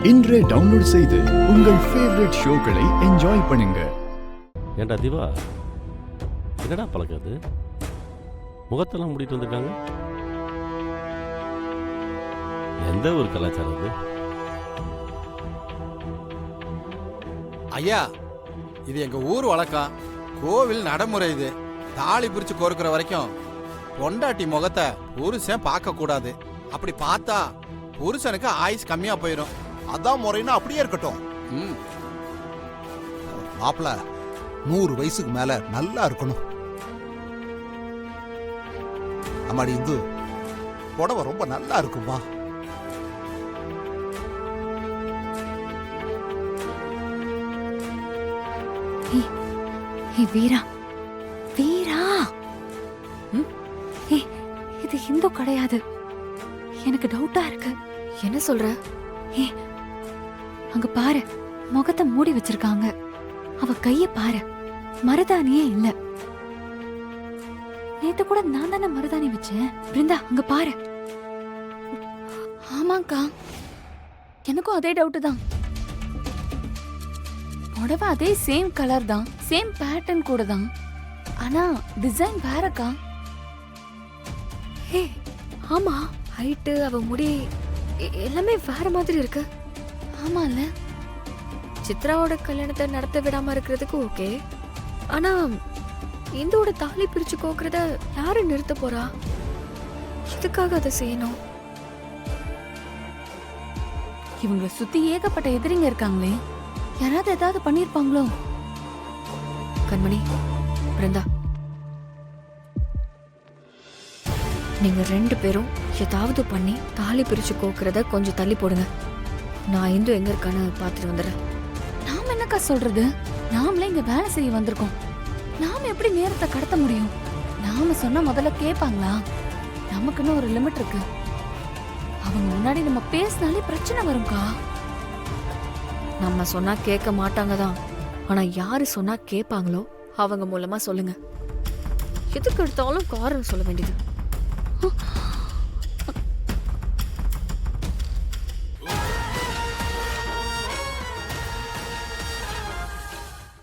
இன்றே டவுன்லோட் செய்து உங்கள் ஃபேவரட் ஷோக்களை என்ஜாய் பண்ணுங்க. ஏண்டா திவா, என்னடா பழக்கம் அது? முகத்தெல்லாம் மூடிட்டு வந்திருக்காங்க. எந்த ஒரு கலாச்சாரம் அது? ஐயா, இது எங்க ஊர் வழக்கம். கோவில் நடைமுறை. இது தாலி பிரிச்சு கோர்க்கிற வரைக்கும் பொண்டாட்டி முகத்தை புருஷன் பார்க்க கூடாது. அப்படி பார்த்தா புருஷனுக்கு ஆயுஸ் கம்மியா போயிடும். அதான் முறைன்னா அப்படியே இருக்கட்டும். மாப்பிள்ள 100 வயசுக்கு மேல நல்லா இருக்கணும். அம்மாடி இந்து, புடவை ரொம்ப நல்லா இருக்குமா? வீரா, வீரா, இது ஹிந்து கிடையாது. எனக்கு டவுட்டா இருக்கு. என்ன சொல்ற? அங்க பாரு, முகத்தை மூடி வச்சிருக்காங்க. அவ கைய பாரு, மருதாணியே இல்ல. நேத்து கூட நான் தானே மருதாணி வச்சேன். பிருந்தா, அங்க பாரு. ஆமாக்கா, எனக்கும் அதே டவுட் தான். புடவை அதே சேம் கலர் தான், சேம் பேட்டர்ன் கூட தான். ஆனா டிசைன் வேறக்கா. ஹே, ஆமா, ஹைட்டு, அவ முடி எல்லாமே வேற மாதிரி இருக்கு. ஆமால, சித்ராவோட கல்யாணத்தை நடத்த விடாம இருக்கிறதுக்கு ஓகே. ஆனா இந்தோட தாலி பிரிச்சு கோக்குறத யாரு நிறுத்த போறா? எதுக்காக அதை செய்யணும்? இவங்களை சுத்தி ஏகப்பட்ட எதிரிங்க இருக்காங்களே, யாராவது ஏதாவது பண்ணிருப்பாங்களோ? கண்மணி, பிருந்தா, நீங்க 2 பேரும் ஏதாவது பண்ணி தாலி பிரிச்சு கோக்குறத கொஞ்சம் தள்ளி போடுங்க. நான் இந்து எங்க இருக்கான்னு பாத்துட்டு வந்துடுறேன். நாம என்னக்கா சொல்றது? நாமளே இங்க வேலை செய்ய வந்திருக்கோம். நாம எப்படி நேரத்தை கடத்த முடியும்? நாம சொன்னா முதல்ல கேட்பாங்களா? நமக்குன்னு ஒரு லிமிட் இருக்கு. அவங்க முன்னாடி நம்ம பேசினாலே பிரச்சனை வரும்க்கா. நம்ம சொன்னா கேட்க மாட்டாங்க தான். ஆனா யாரு சொன்னா கேட்பாங்களோ அவங்க மூலமா சொல்லுங்க. எதுக்கு எடுத்தாலும் காரணம் சொல்ல வேண்டியது.